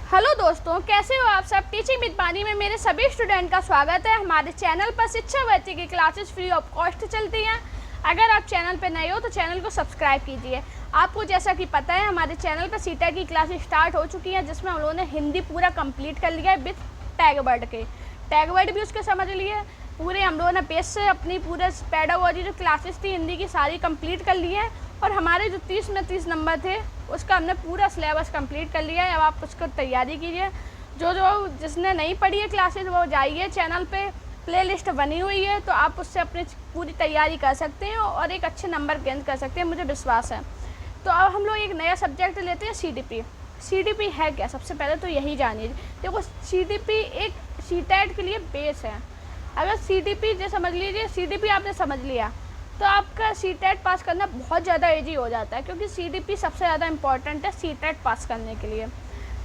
Hello दोस्तों, कैसे हो आप सब। टीचिंग विद पानी में मेरे सभी स्टूडेंट का स्वागत है। हमारे चैनल पर शिक्षा बच्चे की क्लासेस फ्री ऑफ कॉस्ट चलती हैं। अगर आप चैनल पर नए हो तो चैनल को सब्सक्राइब कीजिए। आपको जैसा कि पता है, हमारे चैनल पर सीटेट की क्लासेस स्टार्ट हो चुकी हैं, जिसमें हम लोगों ने हिंदी पूरा कंप्लीट कर लिया है विथ टैग वर्ड के। टैग वर्ड भी उसके समझ लिए पूरे। हम लोगों ने बेस से अपनी पूरे पेडागोजी जो क्लासेस थी हिंदी की सारी कंप्लीट कर ली है। और हमारे जो 30 में 30 नंबर थे उसका हमने पूरा सिलेबस कंप्लीट कर लिया है। अब आप उसको तैयारी कीजिए। जो जिसने नहीं पढ़ी है क्लासेस वो जाइए, चैनल पे प्लेलिस्ट बनी हुई है, तो आप उससे अपनी पूरी तैयारी कर सकते हैं और एक अच्छे नंबर गेन कर सकते हैं, मुझे विश्वास है। तो अब हम लोग एक नया सब्जेक्ट लेते हैं, सीडीपी। सीडीपी है क्या, सबसे पहले तो यही जानिए। देखो, सीडीपी एक सीटेट के लिए बेस है। अगर सीडीपी जो समझ लीजिए, सीडीपी आपने समझ लिया तो आपका सीटेट पास करना बहुत ज़्यादा ईजी हो जाता है, क्योंकि सीडीपी सबसे ज़्यादा इम्पॉर्टेंट है सीटेट पास करने के लिए।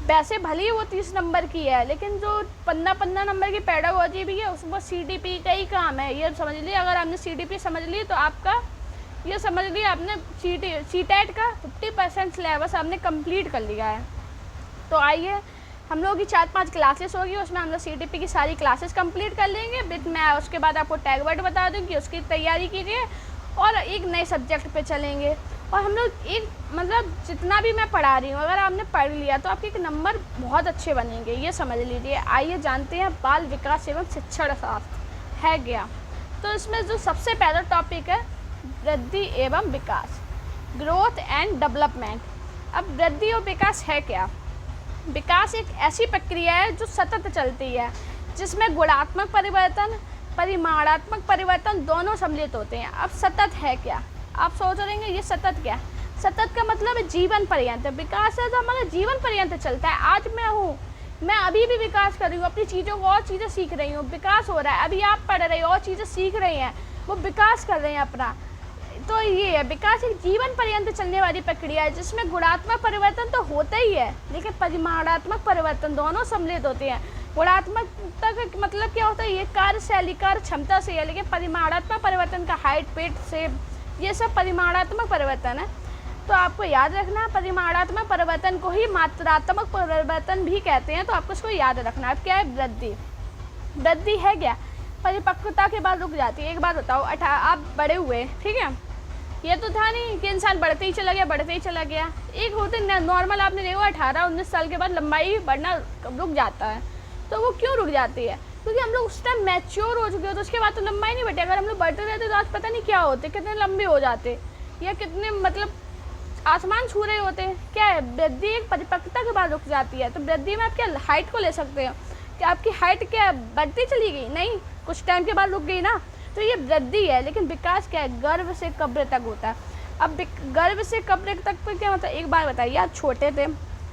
वैसे भले ही वो 30 नंबर की है, लेकिन जो 15 नंबर की पेडागोजी भी है उसमें सीडीपी का ही काम है, ये समझ लीजिए। अगर आपने सीडीपी समझ ली तो आपका ये समझ लीजिए आपने सीटेट का 50% सिलेबस आपने कंप्लीट कर लिया है। तो आइए, हम लोग की 4-5 क्लासेस होगी, उसमें हम लोग सीडीपी की सारी क्लासेस कंप्लीट कर लेंगे विद मैं उसके बाद आपको टैग वर्ड बता दूँगी, उसकी तैयारी कीजिए और एक नए सब्जेक्ट पे चलेंगे। और हम लोग एक मतलब जितना भी मैं पढ़ा रही हूँ, अगर आपने पढ़ लिया तो आपके एक नंबर बहुत अच्छे बनेंगे, ये समझ लीजिए। आइए जानते हैं बाल विकास एवं शिक्षण शास्त्र है क्या। तो इसमें जो सबसे पहला टॉपिक है वृद्धि एवं विकास, ग्रोथ एंड डेवलपमेंट। अब वृद्धि और विकास है क्या। विकास एक ऐसी प्रक्रिया है जो सतत चलती है, जिसमें गुणात्मक परिवर्तन परिमाणात्मक परिवर्तन दोनों सम्मिलित होते हैं। अब सतत है क्या, आप सोच रहे हैं ये सतत क्या। सतत का मतलब है जीवन पर्यंत। विकास है तो हमारा जीवन पर्यंत चलता है। आज मैं हूँ, मैं अभी भी विकास कर रही हूँ, अपनी चीज़ों को और चीज़ें सीख रही हूँ, विकास हो रहा है। अभी आप पढ़ रहे हो और चीज़ें सीख रही हैं, वो विकास कर रहे हैं अपना। तो ये है विकास, एक जीवन पर्यंत चलने वाली प्रक्रिया है, जिसमें गुणात्मक परिवर्तन तो होता ही है, लेकिन परिमाणात्मक परिवर्तन दोनों सम्मिलित होते हैं। गुणात्मकता का मतलब क्या होता है, ये कार्यशैली कार्य क्षमता से है, लेकिन परिमाणात्मक परिवर्तन का हाइट, पेट, शेप, ये सब परिमाणात्मक परिवर्तन है। तो आपको याद रखना, परिमाणात्मक परिवर्तन को ही मात्रात्मक परिवर्तन भी कहते हैं, तो आपको इसको याद रखना है। क्या है वृद्धि। वृद्धि है क्या, परिपक्वता के बाद रुक जाती है। एक बात बताओ, आप बड़े हुए, ठीक है, ये तो था नहीं कि इंसान बढ़ते ही चला गया बढ़ते ही चला गया। एक होते नॉर्मल, आपने देखो 18-19 साल के बाद लंबाई बढ़ना रुक जाता है। तो वो क्यों रुक जाती है, क्योंकि हम लोग उस टाइम मैच्योर हो चुके हो, तो उसके बाद तो लंबाई नहीं बढ़ती। अगर हम लोग बढ़ते रहते तो आज पता नहीं क्या होते, कितने लंबे हो जाते, या कितने मतलब आसमान छू रहे होते। क्या है, वृद्धि एक परिपक्वता के बाद रुक जाती है। तो वृद्धि में आप क्या हाइट को ले सकते हो कि आपकी हाइट क्या बढ़ती चली गई, नहीं, कुछ टाइम के बाद रुक गई ना, तो ये वृद्धि है। लेकिन विकास क्या है, गर्भ से कब्र तक होता है। अब गर्भ से कब्र तक पर क्या मतलब, एक बार बताइए, आप छोटे थे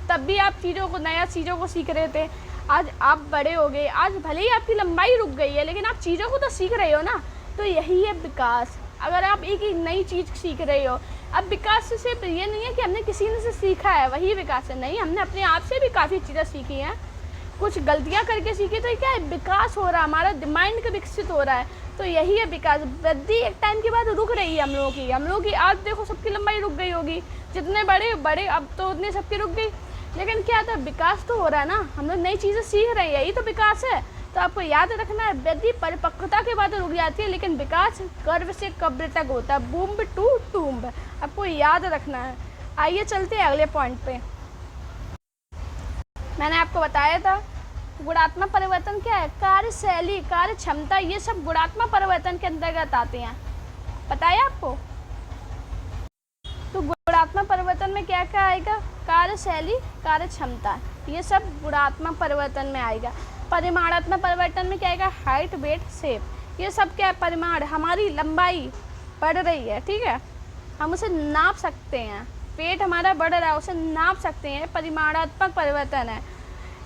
तब भी आप नया चीज़ों को सीख रहे थे। आज आप बड़े हो गए, आज भले ही आपकी लंबाई रुक गई है, लेकिन आप चीज़ों को तो सीख रहे हो ना। तो यही है विकास। अगर आप एक नई चीज़ सीख रहे हो, अब विकास से सिर्फ ये नहीं है कि हमने किसी ने से सीखा है वही विकास है, नहीं, हमने अपने आप से भी काफ़ी चीज़ें सीखी हैं, कुछ गलतियां करके सीखी। तो क्या है, विकास हो रहा है, हमारा माइंड का विकसित हो रहा है। तो यही है विकास। वृद्धि एक टाइम के बाद रुक रही है हम लोगों की। आज देखो सबकी लंबाई रुक गई होगी, जितने बड़े अब तो उतनी सबकी रुक गई, लेकिन क्या था, विकास तो हो रहा है ना, हम लोग नई चीज़ें सीख रहे हैं, यही तो विकास है। तो आपको याद रखना है, वृद्धि परिपक्वता के बाद रुक जाती है, लेकिन विकास गर्भ से कब्र तक होता है, बूम्ब टू टूम्ब, आपको याद रखना है। आइए चलते हैं अगले पॉइंट पे। मैंने आपको बताया था गुणात्मक परिवर्तन क्या है, कार्यशैली, कार्य क्षमता, ये सब गुणात्मक परिवर्तन के अंतर्गत आते हैं, बताया आपको। तो गुणात्मक परिवर्तन में क्या क्या आएगा, कार्यशैली, कार्य क्षमता, ये सब गुणात्मक परिवर्तन में आएगा। परिमाणात्मक परिवर्तन में क्या आएगा, हाइट, वेट, शेप, ये सब क्या है, परिमाण, हमारी लंबाई बढ़ रही है, ठीक है, हम उसे नाप सकते हैं। पेट हमारा बढ़ रहा है, उसे नाप सकते हैं, परिमाणात्मक परिवर्तन है।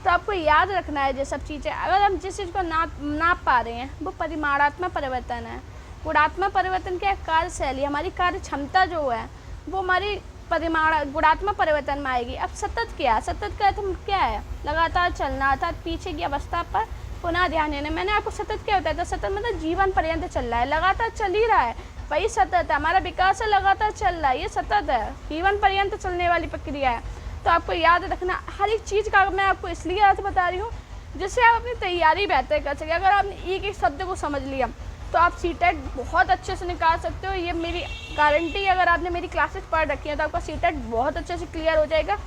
तो आपको याद रखना है ये सब चीज़ें। अगर हम जिस चीज़ को नाप पा रहे हैं वो परिमाणात्मक परिवर्तन है। गुणात्मक परिवर्तन क्या है, कार्यशैली, हमारी कार्य क्षमता जो है वो हमारी गुणात्मक परिवर्तन में आएगी। अब सतत क्या है, सतत का अर्थ क्या है, लगातार चलना, अर्थात पीछे की अवस्था पर पुनः ध्यान देना। मैंने आपको सतत क्या होता है, तो सतत मतलब जीवन पर्यंत चल रहा है, लगातार चल ही रहा है, वही सतत है। हमारा विकास है, लगातार चल रहा है, ये सतत है, जीवन पर्यंत चलने वाली प्रक्रिया है। तो आपको याद रखना हर एक चीज़ का मैं आपको इसलिए अर्थ बता रही हूँ जिससे आप अपनी तैयारी बेहतर कर सकें। अगर आपने एक एक शब्द को समझ लिया तो आप सीटेट बहुत अच्छे से निकाल सकते हो। ये मेरी गारंटी है, अगर आपने मेरी क्लासेस पढ़ रखी है तो आपका सीटेट बहुत अच्छे से क्लियर हो जाएगा।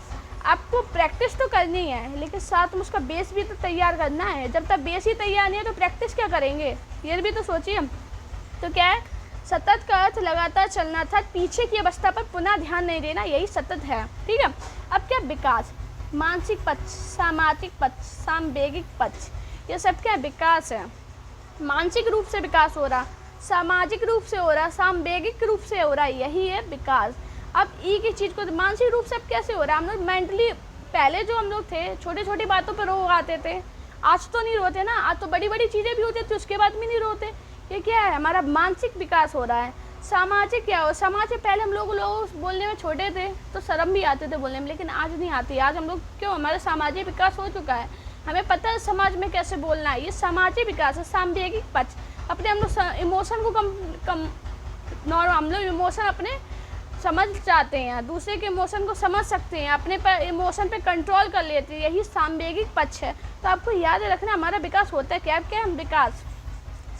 आपको प्रैक्टिस तो करनी है लेकिन साथ में उसका बेस भी तो तैयार करना है। जब तक बेस ही तैयार नहीं है तो प्रैक्टिस क्या करेंगे, ये भी तो सोचिए। तो क्या है, सतत का अर्थ लगातार चलना था, पीछे की अवस्था पर पुनः ध्यान नहीं देना, यही सतत है। ठीक है। अब क्या, विकास, मानसिक पक्ष, सामाजिक पक्ष, सामवेगिक पक्ष, ये सब क्या विकास है। मानसिक रूप से विकास हो रहा, सामाजिक रूप से हो रहा, सामवेगिक रूप से हो रहा, यही है विकास। अब एक ही चीज़ को मानसिक रूप से अब कैसे हो रहा है, हम लोग मेंटली, पहले जो हम लोग थे छोटी छोटी बातों पर रो आते थे, आज तो नहीं रोते ना, आज तो बड़ी बड़ी चीज़ें भी होती थी उसके बाद भी नहीं रोते। ये क्या है, हमारा मानसिक विकास हो रहा है। सामाजिक क्या हो, समाज से पहले हम लोग बोलने में छोटे थे तो शर्म भी आते थे बोलने में, लेकिन आज नहीं आती। आज हम लोग क्यों, हमारा सामाजिक विकास हो चुका है, हमें पता है समाज में कैसे बोलना है, ये सामाजिक विकास है। सामवेगिक पक्ष, अपने हम लोग इमोशन को हम लोग इमोशन अपने समझ जाते हैं, दूसरे के इमोशन को समझ सकते हैं, अपने पर इमोशन पे कंट्रोल कर लेते हैं, यही सामवेगिक पक्ष है। तो आपको याद रखना हमारा विकास होता है क्या क्या, हम विकास,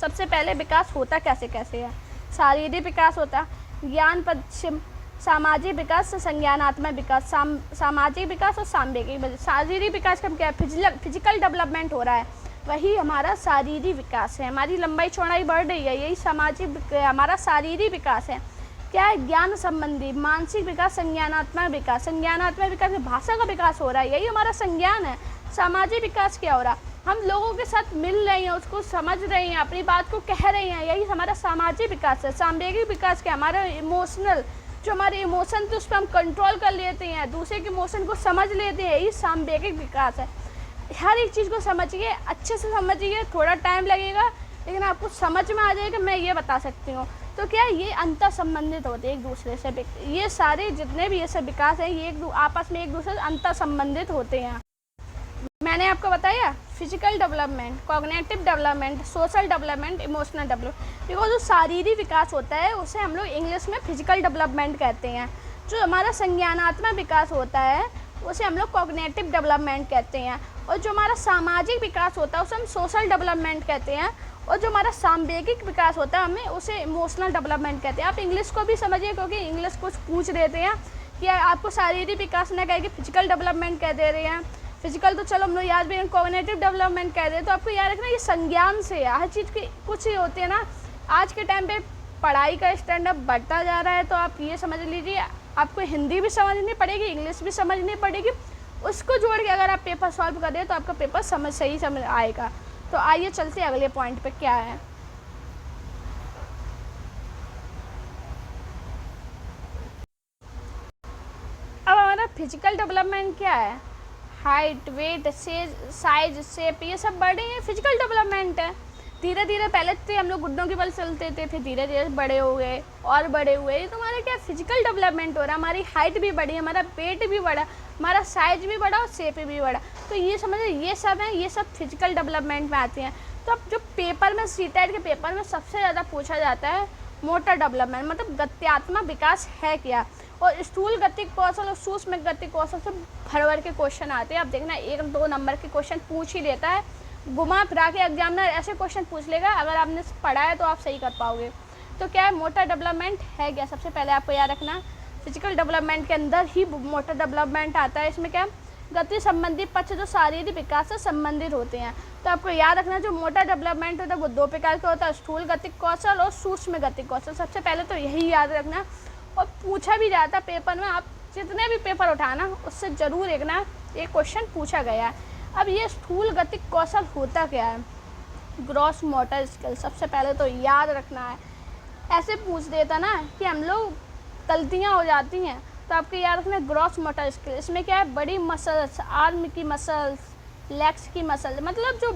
सबसे पहले विकास होता कैसे कैसे है। शारीरिक विकास होता, ज्ञान पश्चिम, सामाजिक विकास, संज्ञानात्मक विकास, सामाजिक विकास और सामवेगिक विकास। शारीरिक विकास का क्या है, फिजिकल डेवलपमेंट हो रहा है, वही हमारा शारीरिक विकास है। हमारी लंबाई चौड़ाई बढ़ रही है, यही सामाजिक हमारा शारीरिक विकास है। क्या है, ज्ञान संबंधी, मानसिक विकास, संज्ञानात्मक विकास, संज्ञानात्मक विकास में भाषा का विकास हो रहा है, यही हमारा संज्ञान है। सामाजिक विकास क्या हो रहा, हम लोगों के साथ मिल रहे हैं, उसको समझ रहे हैं, अपनी बात को कह रहे हैं, यही हमारा सामाजिक विकास है। सामवेगिक विकास क्या, हमारा इमोशनल, जो हमारे इमोशन थे उस पर हम कंट्रोल कर लेते हैं, दूसरे के इमोशन को समझ लेते हैं, यही सामवेगिक विकास है। हर एक चीज़ को समझिए, अच्छे से समझिए, थोड़ा टाइम लगेगा लेकिन आपको समझ में आ जाएगा, मैं ये बता सकती हूँ। तो क्या ये अंतर संबंधित होते हैं एक दूसरे से, ये सारे जितने भी ये सब विकास हैं ये आपस में एक दूसरे से अंतर संबंधित होते हैं। मैंने आपको बताया physical development, cognitive development, social development, emotional development. देखो जो शारीरिक विकास होता है उसे हम लोग इंग्लिश में फिजिकल डेवलपमेंट कहते हैं। जो हमारा संज्ञानात्मक विकास होता है उसे हम लोग कॉग्निटिव डेवलपमेंट कहते हैं। और जो हमारा सामाजिक विकास होता है उसे हम सोशल डेवलपमेंट कहते हैं। और जो हमारा सामवेगिक विकास होता है हमें उसे इमोशनल डेवलपमेंट कहते हैं। आप इंग्लिश को भी समझिए क्योंकि इंग्लिश कुछ पूछ देते हैं कि आपको शारीरिक विकास न कह के फिजिकल डेवलपमेंट कह दे रहे हैं। फिजिकल तो चलो हम लोग याद भी, कॉग्निटिव डेवलपमेंट कह रहे हैं। तो आपको याद रखना ये संज्ञान से है, हर चीज़ की कुछ ही होती है ना। आज के टाइम पे पढ़ाई का स्टैंडर्ड बढ़ता जा रहा है तो आप ये समझ लीजिए आपको हिंदी भी समझनी पड़ेगी, इंग्लिश भी समझनी पड़ेगी, उसको जोड़ के अगर आप पेपर सॉल्व कर दें तो आपका पेपर सही समझ आएगा। तो आइए चलते अगले पॉइंट पे क्या है। अब हमारा फिजिकल डेवलपमेंट क्या है, हाइट, वेट, साइज, शेप, ये सब बढ़े हैं, फिजिकल डेवलपमेंट है। धीरे धीरे पहले तो हम लोग घुटनों के बल चलते थे, फिर धीरे धीरे बड़े हो गए और बड़े हुए। तो हमारा क्या फिजिकल डेवलपमेंट हो रहा है, हमारी हाइट भी बढ़ी, हमारा वेट भी बढ़ा, हमारा साइज भी बढ़ा और शेप भी बढ़ा। तो ये समझिए ये सब है, ये सब फिजिकल डेवलपमेंट में आते हैं। तो अब जो पेपर में सीटेट के पेपर में सबसे ज़्यादा पूछा जाता है मोटर डेवलपमेंट, मतलब गत्यात्मक विकास है क्या। और स्थूल गतिक कौशल और सूक्ष्म गतिक कौशल से भर भर के क्वेश्चन आते हैं। अब देखना 1-2 नंबर के क्वेश्चन पूछ ही लेता है, घुमा फिरा के एग्जामिनर ऐसे क्वेश्चन पूछ लेगा, अगर आपने पढ़ा है तो आप सही कर पाओगे। तो क्या है, मोटर डेवलपमेंट है क्या, सबसे पहले आपको याद रखना फिजिकल डेवलपमेंट के अंदर ही मोटर डेवलपमेंट आता है। इसमें क्या, गति संबंधी पक्ष जो शारीरिक विकास से संबंधित होते हैं। तो आपको याद रखना जो मोटर डेवलपमेंट होता है वो 2 प्रकार का होता है, स्थूल गतिक कौशल और सूक्ष्म गतिक कौशल। सबसे पहले तो यही याद रखना, और पूछा भी जाता है पेपर में, आप जितने भी पेपर उठाना उससे ज़रूर एक क्वेश्चन पूछा गया है। अब ये स्थूल गतिक कौशल होता क्या है, ग्रॉस मोटर स्किल, सबसे पहले तो याद रखना है। ऐसे पूछ देता ना कि हम लोग गलतियाँ हो जाती हैं, तो आपको याद रखना है ग्रॉस मोटर स्किल। इसमें क्या है, बड़ी मसल्स, आर्म की मसल्स, लेग्स की मसल्स, मतलब जो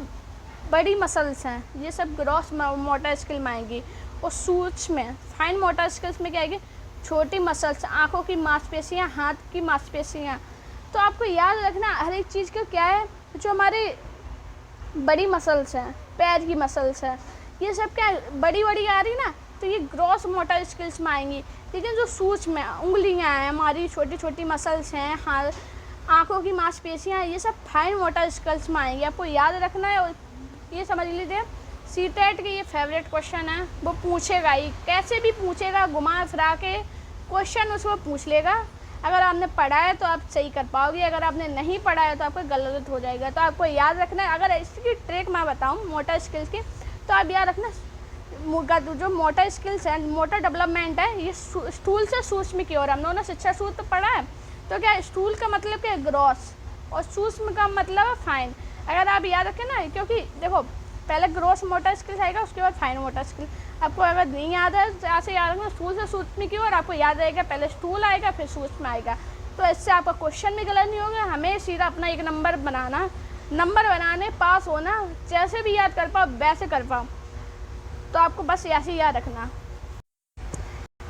बड़ी मसल्स हैं ये सब ग्रॉस मोटर स्किल में आएंगी। और सूक्ष्म फाइन मोटर स्किल्स में क्या आएगी, छोटी मसल्स, आँखों की मांसपेशियाँ, हाथ की मांसपेशियाँ। तो आपको याद रखना हर एक चीज़ का क्या है, जो हमारी बड़ी मसल्स हैं, पैर की मसल्स हैं, ये सब क्या बड़ी बड़ी आ रही ना, तो ये ग्रॉस मोटर स्किल्स में आएंगी। लेकिन जो सूक्ष्म उंगलियां हैं, हमारी छोटी छोटी मसल्स हैं, आँखों की मांसपेशियाँ, ये सब फाइन मोटर स्किल्स में आएंगे, आपको याद रखना है। और ये समझ लीजिए सीटेट के ये फेवरेट क्वेश्चन है, वो पूछेगा ही, कैसे भी पूछेगा, घुमा फिरा के क्वेश्चन उसको पूछ लेगा। अगर आपने पढ़ा है तो आप सही कर पाओगे, अगर आपने नहीं पढ़ा है तो आपको गलत हो जाएगा। तो आपको याद रखना है। अगर इसकी ट्रिक मैं बताऊँ मोटर स्किल्स की, तो आप याद रखना जो मोटर स्किल्स है, मोटर डेवलपमेंट है, ये स्थूल से सूक्ष्म की ओर। हम लोगों ने शिक्षा सूत्र पढ़ा है, तो क्या स्थूल का मतलब क्या है, ग्रॉस, और सूक्ष्म का मतलब है फाइन। अगर आप याद रखें ना, क्योंकि देखो पहले ग्रॉस मोटर स्किल्स आएगा, उसके बाद फाइन मोटर स्किल। आपको अगर नहीं याद है तो ऐसे याद रखना, स्थूल से सूक्ष्म की ओर आपको याद रहेगा, पहले स्थूल आएगा फिर सूक्ष्म आएगा। तो इससे आपका क्वेश्चन भी गलत नहीं होगा। हमें सीधा अपना एक नंबर बनाना, नंबर बनाने, पास होना, जैसे भी याद कर पाओ वैसे कर पाओ। तो आपको बस ऐसे ही याद रखना।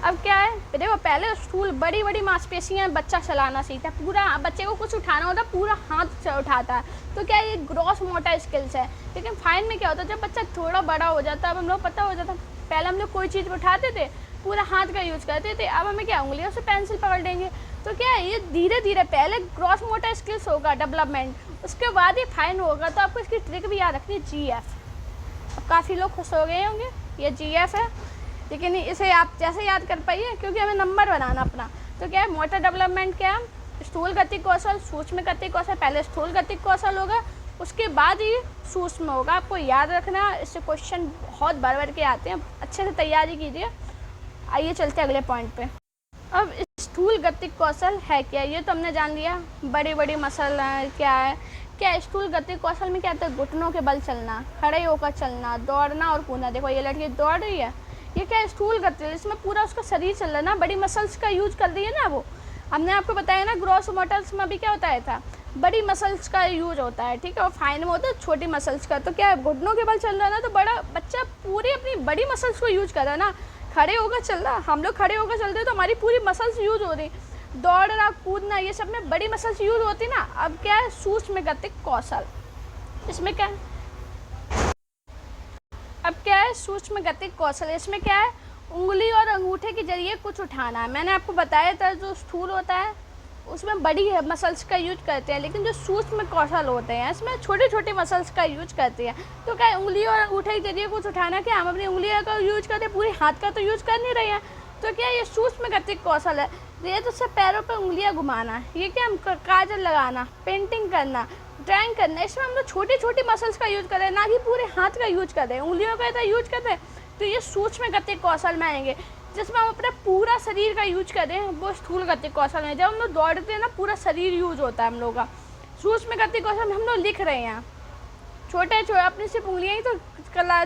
अब क्या है, देखो पहले स्थूल बड़ी बड़ी मांसपेशियां बच्चा चलाना सीखता है, पूरा बच्चे को कुछ उठाना होता है पूरा हाथ से उठाता है, तो क्या ये ग्रॉस मोटर स्किल्स है। लेकिन फाइन में क्या होता है, जब बच्चा थोड़ा बड़ा हो जाता है, अब हम लोग पता हो जाता है, पहले हम लोग कोई चीज़ उठाते थे पूरा हाथ का यूज़ करते थे, अब हमें क्या उंगलियों से पेंसिल पकड़ लेंगे। तो क्या है, ये धीरे धीरे पहले ग्रॉस मोटर स्किल्स होगा डेवलपमेंट, उसके बाद ही फाइन होगा। तो आपको इसकी ट्रिक भी याद रखनी है, GF। अब काफ़ी लोग खुश हो गए होंगे, ये GF है, लेकिन इसे आप जैसे याद कर पाइए, क्योंकि हमें नंबर बनाना अपना। तो क्या है, मोटर डेवलपमेंट क्या है, स्थूल गति कौशल, सूक्ष्म गति कौशल। पहले स्थूल गति कौशल होगा, उसके बाद ही सूक्ष्म होगा। आपको याद रखना, इससे क्वेश्चन बहुत भर भर के आते हैं, अच्छे से तैयारी कीजिए। आइए चलते हैं अगले पॉइंट पे। अब स्थूल गति कौशल है क्या, ये तो हमने जान लिया, बड़ी बड़ी मसल क्या है। क्या स्थूल गति कौशल में क्या होता है, घुटनों के बल चलना, खड़े होकर चलना, दौड़ना और कूदना। देखो ये लड़की दौड़ रही है, ये क्या है, स्थूल गति, इसमें पूरा उसका शरीर चल रहा है ना, बड़ी मसल्स का यूज कर रही है ना। वो हमने आपको बताया ना, ग्रॉस मोटर्स में भी क्या होता है था, बड़ी मसल्स का यूज होता है, ठीक है। और फाइन में होता है छोटी मसल्स का। तो क्या है, घुटनों के बल चल रहा है ना, तो बड़ा बच्चा पूरी अपनी बड़ी मसल्स को यूज कर रहा है ना। खड़े होकर चल रहा, हम लोग खड़े होकर चलते हैं तो हमारी पूरी मसल्स यूज हो रही, दौड़ रहा, कूदना, ये सब में बड़ी मसल्स यूज होती ना। अब क्या है, सूक्ष्म गति कौशल, इसमें क्या है, अब क्या है, सूक्ष्म गति कौशल, इसमें क्या है, उंगली और अंगूठे के जरिए कुछ उठाना है। मैंने आपको बताया था, जो स्थूल होता है उसमें बड़ी मसल्स का यूज करते हैं, लेकिन जो सूक्ष्म कौशल होते हैं इसमें छोटे छोटे मसल्स का यूज करते हैं। तो क्या है, उंगली और अंगूठे के जरिए कुछ उठाना, क्या हम अपनी उंगलियों का यूज करते हैं, पूरे हाथ का तो यूज कर नहीं रहे हैं। तो क्या ये सूक्ष्म गति कौशल है। ये तो सिर्फ पैरों पर उंगलियां घुमाना, ये क्या, हम काजल लगाना, पेंटिंग करना, ड्राइंग करना, इसमें हम लोग छोटी छोटी मसल्स का यूज कर रहे हैं, ना कि पूरे हाथ का यूज कर रहे हैं, उंगलियों का तो यूज कर रहे हैं। तो ये सूक्ष्म गति कौशल में आएंगे। जिसमें हम अपना पूरा शरीर का यूज करें, वो स्थूल गति कौशल है। जब हम लोग दौड़ते हैं ना, पूरा शरीर यूज होता है हम लोग का। सूक्ष्म गति कौशल में हम लोग लिख रहे हैं, छोटे छोटे अपनी सिर्फ उंगलियां ही तो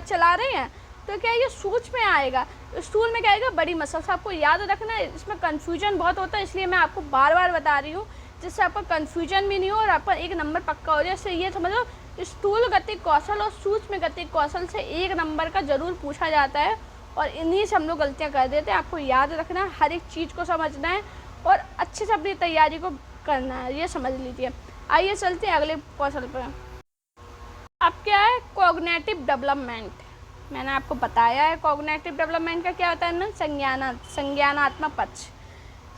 चला रहे हैं। तो क्या ये सूक्ष्म में आएगा, स्थूल में क्या आएगा, बड़ी मसल्स। आपको याद रखना है, इसमें कन्फ्यूजन बहुत होता है, इसलिए मैं आपको बार बार बता रही हूँ, जिससे आपका कन्फ्यूजन भी नहीं हो और आपका एक नंबर पक्का हो जाए। इससे ये समझो, स्थूल गति कौशल और सूक्ष्म गति कौशल से एक नंबर का जरूर पूछा जाता है, और इन्हीं से हम लोग गलतियाँ कर देते हैं। आपको याद रखना है, हर एक चीज़ को समझना है और अच्छे से अपनी तैयारी को करना है, ये समझ लीजिए। आइए चलते हैं अगले कौशल पर। अब क्या है, कॉग्निटिव डेवलपमेंट। मैंने आपको बताया है कॉग्निटिव डेवलपमेंट का क्या होता है ना, संज्ञानात्मक पक्ष।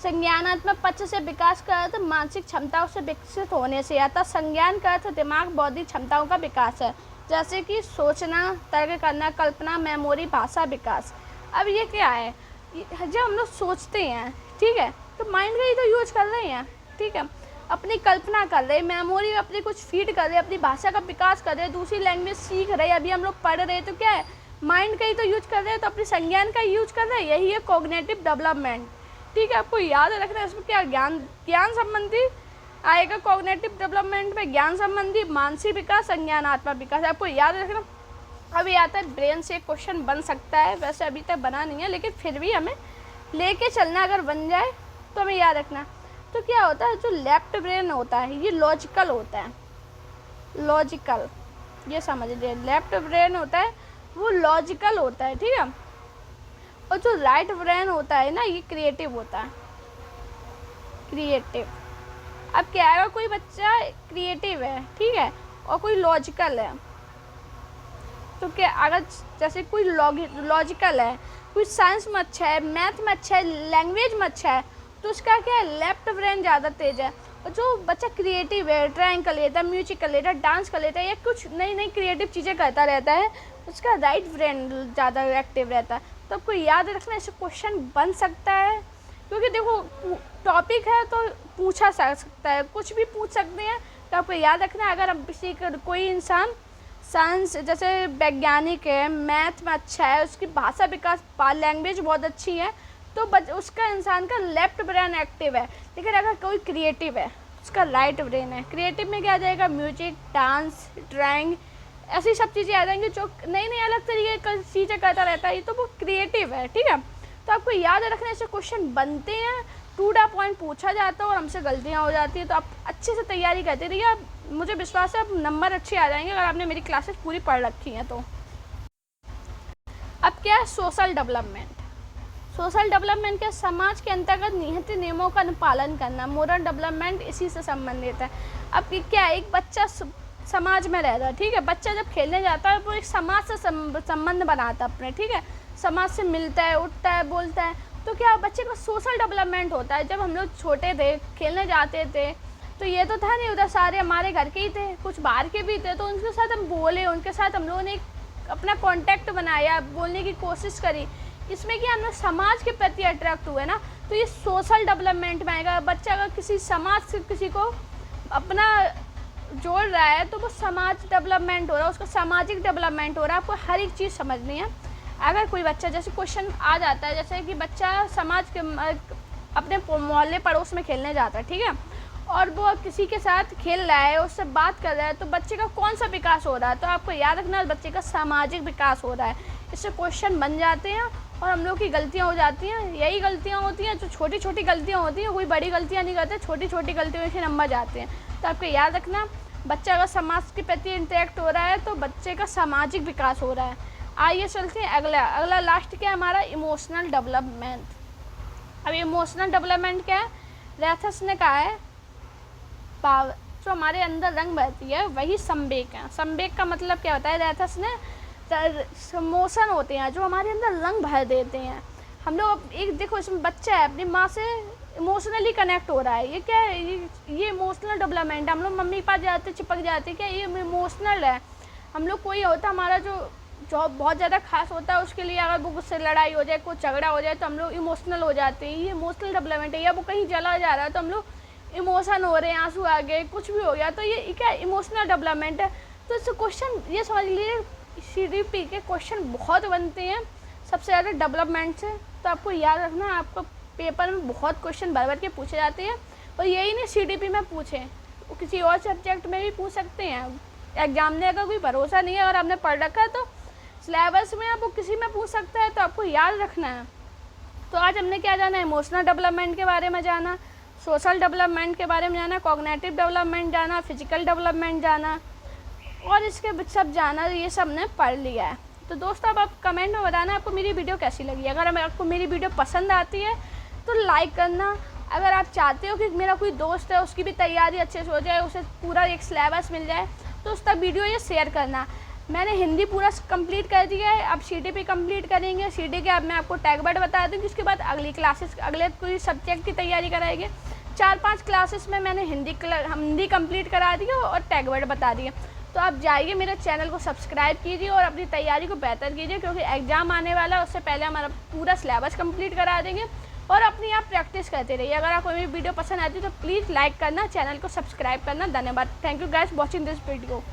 संज्ञानात्मक पक्ष से विकास का अर्थ मानसिक क्षमताओं से विकसित होने से आता। संज्ञान का अर्थ दिमाग बौद्धिक क्षमताओं का विकास है, जैसे कि सोचना, तर्क करना, कल्पना, मेमोरी, भाषा विकास। अब ये क्या है, जब हम लोग सोचते हैं, ठीक है, तो माइंड का ही तो यूज कर रहे हैं, ठीक है, अपनी कल्पना कर रहे, मेमोरी में अपनी कुछ फीड कर रहे, अपनी भाषा का विकास कर रहे, दूसरी लैंग्वेज सीख रहे, अभी हम लोग पढ़ रहे, तो क्या है, माइंड का ही तो यूज कर रहे हैं, तो अपनी संज्ञान का यूज कर रहे हैं। यही है कॉग्निटिव डेवलपमेंट, ठीक है। आपको याद रखना है, इसमें क्या, ज्ञान संबंधी आएगा कॉग्निटिव डेवलपमेंट में, ज्ञान संबंधी, मानसिक विकास, संज्ञानात्मक विकास। आपको याद रखना। अभी आता है ब्रेन से क्वेश्चन बन सकता है, वैसे अभी तक बना नहीं है, लेकिन फिर भी हमें लेके चलना, अगर बन जाए तो हमें याद रखना। तो क्या होता है, जो लेफ्ट ब्रेन होता है ये लॉजिकल होता है, लॉजिकल, ये समझ लीजिए, लेफ्ट ब्रेन होता है वो लॉजिकल होता है, ठीक है। और जो राइट ब्रेन होता है ना, ये क्रिएटिव होता है, क्रिएटिव। अब क्या है, कोई बच्चा क्रिएटिव है, ठीक है, और कोई लॉजिकल है, तो क्या, अगर जैसे कोई लॉजिकल है, कोई साइंस में अच्छा है, मैथ में अच्छा है, लैंग्वेज में अच्छा है, तो उसका क्या है, लेफ्ट ब्रेन ज़्यादा तेज है। जो बच्चा क्रिएटिव है, ड्राइंग कर लेता है, म्यूजिक कर लेता है, डांस कर लेता है या कुछ नई नई क्रिएटिव चीज़ें करता रहता है, उसका राइट ब्रेन ज़्यादा एक्टिव रहता है। तो आपको याद रखना, ऐसे क्वेश्चन बन सकता है, क्योंकि देखो टॉपिक है तो पूछा जा सकता है, कुछ भी पूछ सकते हैं। तो आपको याद रखना, अगर हम किसी कोई इंसान साइंस जैसे वैज्ञानिक है, मैथ में अच्छा है, उसकी भाषा विकास लैंग्वेज बहुत अच्छी है, तो उसका इंसान का लेफ्ट ब्रेन एक्टिव है। लेकिन अगर कोई क्रिएटिव है, उसका राइट ब्रेन है। क्रिएटिव में क्या आ जाएगा, म्यूजिक, डांस, ड्राइंग, ऐसी सब चीज़ें आ जाएंगी जो नई नई अलग तरीके की चीज़ें करता रहता है, तो वो क्रिएटिव है। ठीक है, तो आपको याद रखना, ऐसे क्वेश्चन बनते हैं, टू द पॉइंट पूछा जाता है और हमसे गलतियाँ हो जाती है। तो आप अच्छे से तैयारी करते रहिए, मुझे विश्वास है अब नंबर अच्छे आ जाएंगे अगर आपने मेरी क्लासेस पूरी पढ़ रखी हैं तो। अब क्या है, सोशल डेवलपमेंट। सोशल डेवलपमेंट के समाज के अंतर्गत निहित नियमों का पालन करना, मोरल डेवलपमेंट इसी से संबंधित है। अब क्या है, एक बच्चा समाज में रहता है, ठीक है, बच्चा जब खेलने जाता है वो एक समाज से संबंध बनाता है अपने, ठीक है, समाज से मिलता है, उठता है, बोलता है, तो क्या बच्चे का सोशल डेवलपमेंट होता है। जब हम लोग छोटे थे, खेलने जाते थे, तो ये तो था नहीं, उधर सारे हमारे घर के ही थे, कुछ बाहर के भी थे, तो उनके साथ हम बोले, उनके साथ हम लोगों ने अपना कांटेक्ट बनाया, बोलने की कोशिश करी, इसमें कि हम लोग समाज के प्रति अट्रैक्ट हुए ना, तो ये सोशल डेवलपमेंट में आएगा। बच्चा अगर किसी समाज से किसी को अपना जोड़ रहा है तो वो समाज डेवलपमेंट हो रहा है, उसका सामाजिक डेवलपमेंट हो रहा है। आपको हर एक चीज़ समझनी है। अगर कोई बच्चा, जैसे क्वेश्चन आ जाता है, जैसे कि बच्चा समाज के अपने मोहल्ले पड़ोस में खेलने जाता है, ठीक है, और वो किसी के साथ खेल रहा है, उससे बात कर रहा है, तो बच्चे का कौन सा विकास हो रहा है, तो आपको याद रखना बच्चे का सामाजिक विकास हो रहा है। इससे क्वेश्चन बन जाते हैं और हम लोग की गलतियाँ हो जाती हैं। यही गलतियाँ होती हैं जो छोटी छोटी गलतियाँ होती हैं, कोई बड़ी गलतियाँ नहीं करते, छोटी छोटी गलतियों से नंबर जाते हैं। तो आपको याद रखना, बच्चा अगर समाज के प्रति इंटरेक्ट हो रहा है तो बच्चे का सामाजिक विकास हो रहा है। आइए चलते हैं अगला लास्ट क्या है हमारा, इमोशनल डेवलपमेंट। अब इमोशनल डेवलपमेंट क्या है, रैथस ने कहा है जो हमारे अंदर रंग बहती है वही संवेग है। संवेग का मतलब क्या होता है, रैथस ने इमोशन होते हैं जो हमारे अंदर रंग भर देते हैं। हम लोग एक देखो, इसमें बच्चा है अपनी माँ से इमोशनली कनेक्ट हो रहा है, ये क्या है, ये इमोशनल डेवलपमेंट। हम लोग मम्मी के पास जाते, चिपक जाते, क्या ये इमोशनल है। हम लोग कोई होता हमारा जो बहुत ज़्यादा खास होता है, उसके लिए अगर वो उससे लड़ाई हो जाए, कोई झगड़ा हो जाए, तो हम लोग इमोशनल हो जाते हैं, ये इमोशनल डेवलपमेंट है। या वो कहीं चला जा रहा है तो हम लोग इमोशन हो रहे हैं, आंसू आ गए, कुछ भी हो गया, तो ये क्या इमोशनल डेवलपमेंट है। तो इससे क्वेश्चन ये समझ लीजिए, CDP के क्वेश्चन बहुत बनते हैं सबसे ज़्यादा डेवलपमेंट से। तो आपको याद रखना, आपको पेपर में बहुत क्वेश्चन भर भर के पूछे जाते हैं, और यही नहीं CDP में पूछे, वो किसी और सब्जेक्ट में भी पूछ सकते हैं। एग्जाम ने अगर कोई भरोसा नहीं है, अगर आपने पढ़ रखा है तो सिलेबस में आपको किसी में पूछ सकता है, तो आपको याद रखना है। तो आज हमने क्या जाना, इमोशनल डेवलपमेंट के बारे में जाना, सोशल डेवलपमेंट के बारे में जाना, कॉग्निटिव डेवलपमेंट जाना, फिजिकल डेवलपमेंट जाना, और इसके सब जाना, ये सब ने पढ़ लिया है। तो दोस्तों अब आप कमेंट में बताना आपको मेरी वीडियो कैसी लगी। अगर आपको मेरी वीडियो पसंद आती है तो लाइक करना। अगर आप चाहते हो कि मेरा कोई दोस्त है उसकी भी तैयारी अच्छे से हो जाए, उसे पूरा एक सिलेबस मिल जाए, तो उस तक वीडियो ये शेयर करना। मैंने हिंदी पूरा कंप्लीट कर दिया है, अब CDP कंप्लीट करेंगे। CDP के अब मैं आपको टैग वर्ड बता दूँगी, उसके बाद अगली क्लासेस, अगले कोई सब्जेक्ट की तैयारी कराएंगे। 4-5 क्लासेस में मैंने हिंदी कंप्लीट करा दी और टैग वर्ड बता दिए। तो आप जाइए, मेरे चैनल को सब्सक्राइब कीजिए और अपनी तैयारी को बेहतर कीजिए, क्योंकि एग्ज़ाम आने वाला है, उससे पहले हमारा पूरा सिलेबस कंप्लीट करा देंगे। और अपनी आप प्रैक्टिस करते रहिए। अगर आपको मेरी वीडियो पसंद आती है तो प्लीज़ लाइक करना, चैनल को सब्सक्राइब करना। धन्यवाद। Thank you guys watching this video.